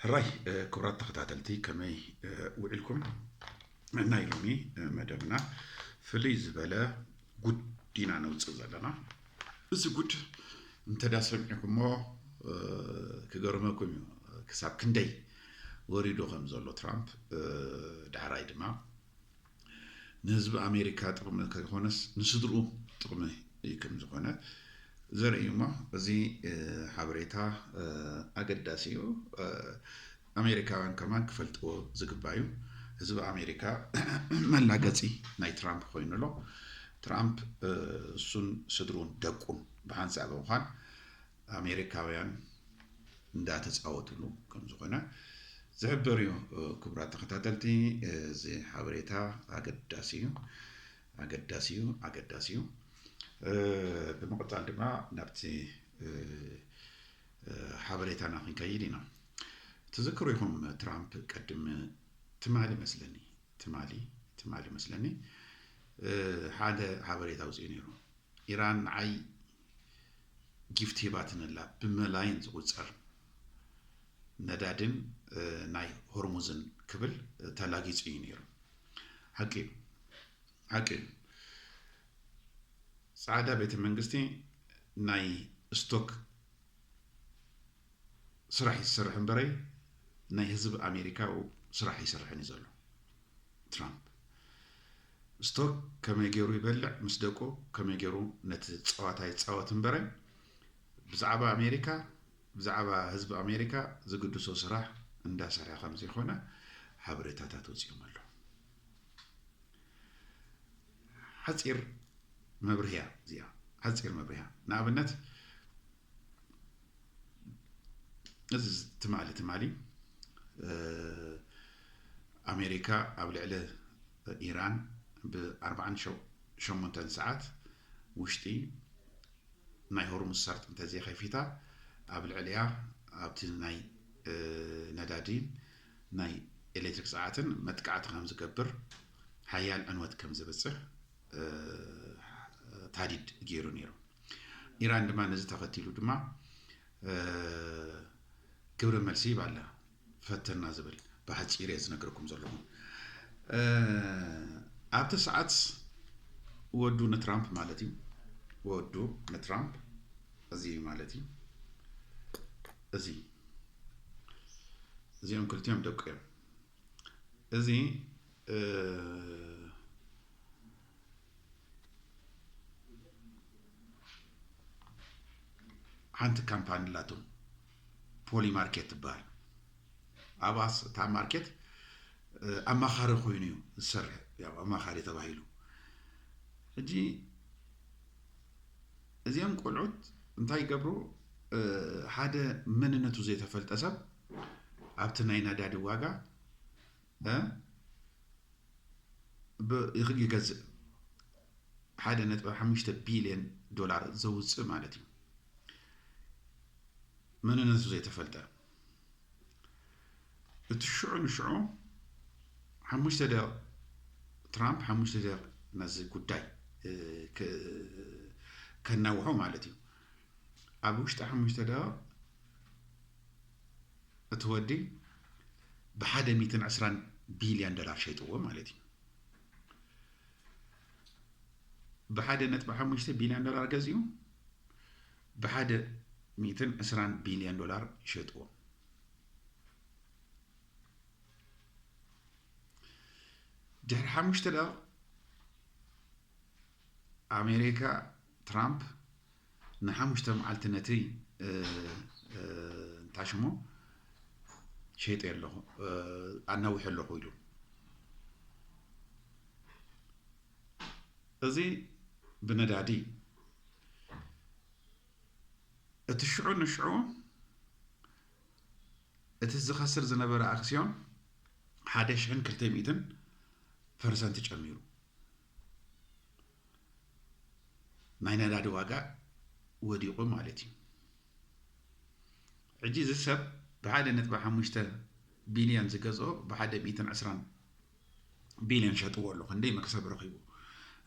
هراي كرات تختاتلتي كمي وعلكم نايلومي مدبنا فليز بلا قد دينا نوصل زلنا بس قد انتدا سمعكم مو كقرمكم كساب كندي وريدو خمزولو ترامب دعراي دما نزب أمريكا تقوم كهونس نسدرو تقوم يكم زخونة زرعيما زي حبريتا أقداسيو أمريكا كمان كفلتو زقبايو زب أمريكا من لاقتي ناي ترامب خوينلو ترامب سن سدرون دقون بحانس أبوخان أمريكاويان نداتس أوتلو كم زخونة زهبريو كبرات تختاتلتي زي حبريتا أقداسيو بمقطع عندما نبتي حبريتنا في كيدنا تذكرهم ترامب قدم تمالي مسلني هذا حبريتا وزينيرو إيران عي جفتي باتنا لا بملايين زوجر ندادن ناي هرمزن كبل تلاقي زينيرو حكي سعادة بيت المنجستي ناي ستوك سرح يسرح بري ناي حزب أمريكا وسرح يسرح نزلو ترامب ستوك كما يجرو يبلع مصدقو كما يجرو نتصوات بري بزعبا أمريكا بزعبا حزب أمريكا زقدسو سرح اندا سرح خمسي خونا حبريتاتا توزيهم له حصير مبرهيا زيا حصير مبرهيا نابنت از تمالي أمريكا قبل على إيران ب40 شمونتن ساعات وشتي ناي هرمز صارت انت زي خفيتا قبل عليها ابتي ناي ندادين ناي إلكتريك ساعاتن متقعت خمس قبر حيال أنوات كم زبصح تهديد جيرو نيرو إيران دما نزل تغتيلو دما كبر ملسي بالا فتنا زبل بحد سيريز نقركم زلهم أبت ساعات ودو نترامب مالتي ودو نترامب أزي مالتي أزي أم كلتيام دوكيم أزي حانت كامبان لاتو بولي ماركت بار أباس تا ماركت أما خارج خوينيو السر يا أما خارج تباهيلو جي زين قلعت انتاي قبرو هذا مننتو زي تفلت أسب أبتنا ينادي واقع يخلي جز هذا نتبع 5 بليون دولار زوج مالتي من الناس زي تفلتة الشعو حموش تدا ترامب حموش تدا ناس قداي كنوعه مالتي أبوش تحموش تدا تودي بحدا 210 بليون دولار شيء مالتي بحدا نتبع 5 بليون دولار جزيو بحدا 210 بليون دولار شتوه جهر حمش تلا أمريكا ترامب نحمش تم التناتي تعشمو شيء له أنا وحلو قيلو أزي بندادي الشعو اتزخسر زنبرا أكسيون حادش عن كرتيميتن فرسان تجميرو ناينا دادو واقع وديقو مالتي عجيز السب بحادة نتبع 5 بليون زقزو بحادة 210 بليون شاتو له خندي مكسب رخيبو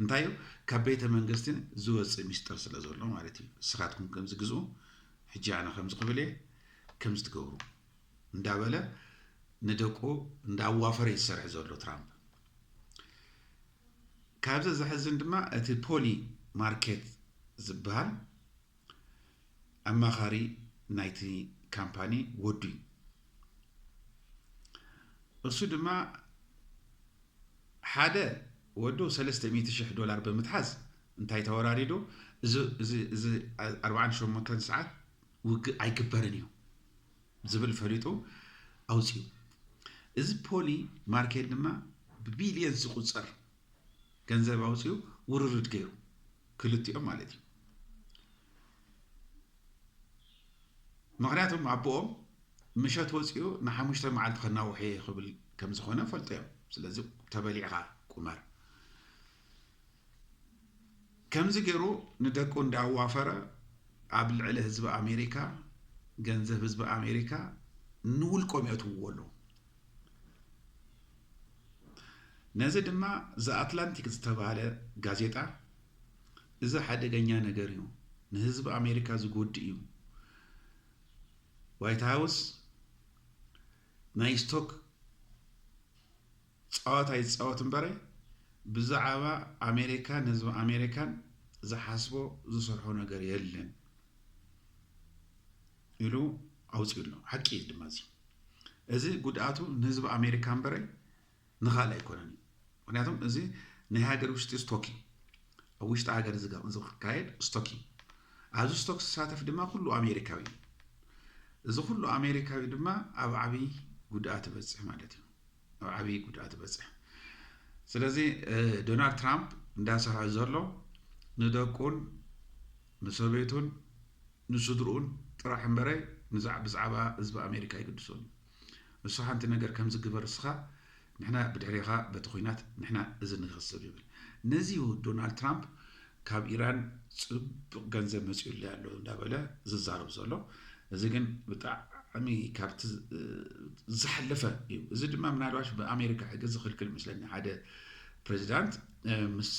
انتايو كبيت منغستين زوز ميستر سلازولو مالتي سخاتكم كم زقزو حجي أنا 5 قبلي كم تقولوا እንዳበለ ንደቁ እንዳዋፈረ ይሰርሕ ዘሎ ትራምፕ ካብዚ ዝሕዝን ድማ እቲ ፖሊ ማርኬት ዝበሃል ኣማኻሪ ናይቲ ካምፓኒ ወዱ እሱ ድማ ሓደ ወዱ $300,000 ብምትሓዝ እንታይ ተወራሪዱ እዚ 48 ሰዓት ውግእ ኣይግበርን እዩ ዝብል ፈሊጡ ኣውፅዩ እዚ ፖሊ ማርኬት ድማ ብቢልየን ዝቁፀር ገንዘብ ኣውፅዩ ውርርድ ገይሩ ክልቲኦም ማለት እዩ ምክንያቱም ኣቦኦም ምሸት ወፅዩ ን5 መዓልቲ ከናውሕ ይኽብል ከም ዝኾነ ፈልጦ እዮም ስለዚ ተበሊዕኻ ቁማር ከምዚ ገይሩ ንደቁ እንዳዋፈረ ኣብ ልዕሊ ህዝቢ ኣሜሪካ ገንዘብ ህዝቢ ኣሜሪካ ንውልቆም የእትውዎ ኣለዉ ነዚ ድማ ዘኣትላንቲክ ዝተባሃለ ጋዜጣ እዚ ሓደገኛ ነገር እዩ ንህዝቢ ኣሜሪካ ዝጎድእ እዩ ዋይት ሃውስ ናይ ስቶክ ጸዋታ ይጻወት እምበረ ብዛዕባ ኣሜሪካን ህዝቢ ኣሜሪካን ዝሓስቦ ዝሰርሖ ነገር የለን ኢሉ ኣውፅኡሎ ሓቂ ድማ እዚ ጉድኣቱ ንህዝቢ ኣሜሪካ እምበረ ንኻል ኣይኮነን ምክንያቱም እዚ ናይ ሃገር ውሽጢ ስቶኪ ኣብ ውሽጢ ሃገር ዝካየድ ስቶኪ ኣብዚ ስቶክ ዝሳተፍ ድማ ኩሉ ኣሜሪካዊ እዚ ኩሉ ኣሜሪካዊ ድማ ኣብ ዓብይ ጉድኣት በፅሕ ማለት እዩ ኣብ ዓብይ ጉድኣት በፅሕ ስለዚ ዶናልድ ትራምፕ እንዳሰርሐ ዘሎ ንደቁን ንሰበይቱን ንስድሩኡን ጥራሕ እምበረ ብዛዕባ ህዝቢ ኣሜሪካ ይግድሶን ንሱ ሓንቲ ነገር ከም ዝግበር እስኻ ንሕና ብድሕሪኻ በቲ ኩናት ንሕና እዚ ንኽስብ ይብል ነዚሁ ዶናልድ ትራምፕ ካብ ኢራን ፅቡቅ ገንዘብ መፅኡሉ ኣሎ እንዳበለ ዝዛረብ ዘሎ እዚ ግን ብጣዕሚ ካብቲ ዝሓለፈ እዩ እዚ ድማ ምናልባሽ ብኣሜሪካ ሕጊ ዝኽልክል ምስለኒ ሓደ ፕሬዚዳንት ምስ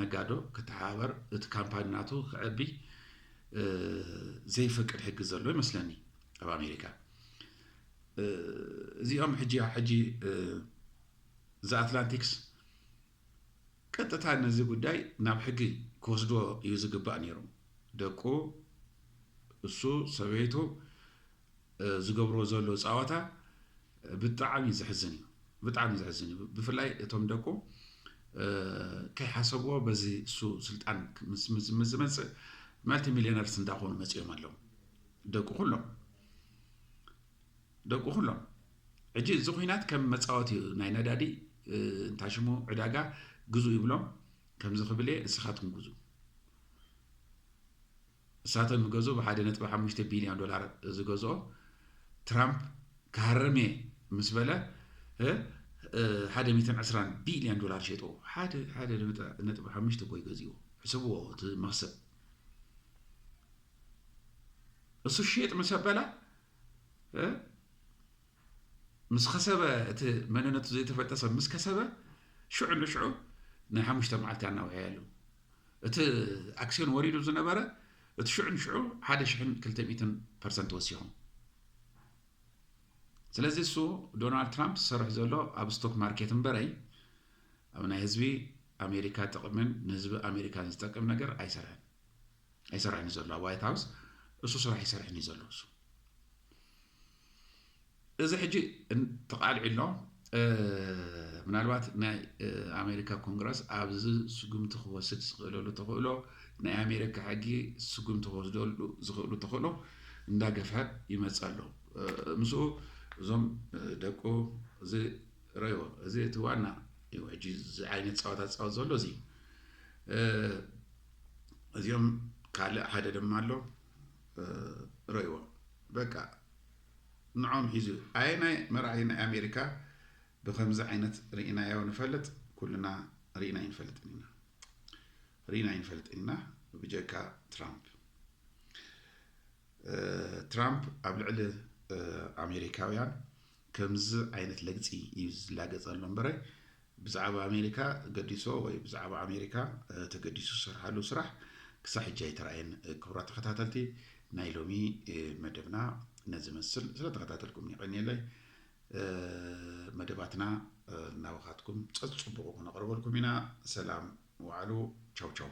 ነጋዶ ክተሓባበር እቲ ካምፓኒ ናቱ ክዕቢ ዘይፈቅድ ሕጊ ዘሎ ይመስለኒ ኣብ ኣሜሪካ እዚኦም ሕጂ ዘኣትላንቲክስ ቀጥታ ነዚ ጉዳይ ናብ ሕጊ ክወስድዎ እዩ ዝግባእ ነይሩ ደቁ እሱ ሰበይቱ ዝገብሮ ዘሎ ጻወታ ብጣዕሚ ዝሕዝን እዩ ብፍላይ እቶም ደቁ ከይሓሰብዎ በዚ እሱ ስልጣን ዝመፅእ ማልቲ ሚልዮነርስ እንዳኾኑ መፅኦም ኣለዉ ደቁ ኩሎም ሕጂ እዚ ኩናት ከም መፃወቲ ናይ ነዳዲ እንታይ ሽሙ ዕዳጋ ግዙ ይብሎም ከምዚ ክብል እስኻትኩም ግዙ እሳቶም ዝገዝኡ ብ$1.5 ቢልዮን ዝገዝኦ ትራምፕ ካሃረሜ ምስ በለ $120 ቢልዮን ሸጦ $1.5 ይገዝኡ ሕስብዎ እቲ መክሰብ እሱ ሸጥ ምስ በላ ምስ ከሰበ እቲ መንነቱ ዘይተፈጠሰ ምስ ከሰበ ሽዑ ንሽዑ ናይ 5 መዓልቲ ኣናውዒ ያሉ እቲ ኣክሲዮን ወሪዱ ዝነበረ እቲ ሽዑ ንሽዑ 1,200% ወሲኹም ስለዚ እሱ ዶናልድ ትራምፕ ዝሰርሕ ዘሎ ኣብ ስቶክ ማርኬት እምበረይ ኣብ ናይ ህዝቢ ኣሜሪካ ጥቕምን ንህዝቢ ኣሜሪካን ዝጠቅም ነገር ኣይሰርሕን ዘሎ ኣብ ዋይት ሃውስ እሱ ስራሕ ይሰርሕን ዘሎ እሱ እዚ ሕጂ ተቃልዒሎ ምናልባት ናይ ኣሜሪካ ኮንግረስ ኣብዚ ስጉምቲ ክወስድ ዝኽእለሉ ተኽእሎ ናይ ኣሜሪካ ሕጊ ስጉምቲ ክወስደሉ ዝኽእሉ ተኽእሎ እንዳገፍሐ ይመጽ ኣሎ ምስኡ እዞም ደቁ እዚ ረዮ እዚ እቲ ዋና እዩ ሕጂ ዓይነት ጸወታ ዝፃወት ዘሎ እዚ እዚኦም ካልእ ሓደ ድማ ኣሎ ረዮ በቃ ንዖም ሒዙ ኣይ ናይ መራሒ ናይ ኣሜሪካ ብከምዚ ዓይነት ርኢናዮ ንፈልጥ ኩልና ርኢና ይንፈልጥን ኢና ብጀካ ትራምፕ ኣብ ልዕሊ ኣሜሪካውያን ከምዚ ዓይነት ለግፂ እዩ ዝላገፀሎ እምበረ ብዛዕባ ኣሜሪካ ገዲሶ ወይ ብዛዕባ ኣሜሪካ ተገዲሱ ዝሰርሓሉ ስራሕ ክሳብ ሕጂ ኣይተረኣየን ክቡራት ተኸታተልቲ ናይ ሎሚ መደብና نزمسل ስለተከታተልኩም ይቀኒለይ መደባትና እናውኻትኩም ጽጽብቁ ነቅርበልኩም ኢና ሰላም ወዓሉ ቻው ቻው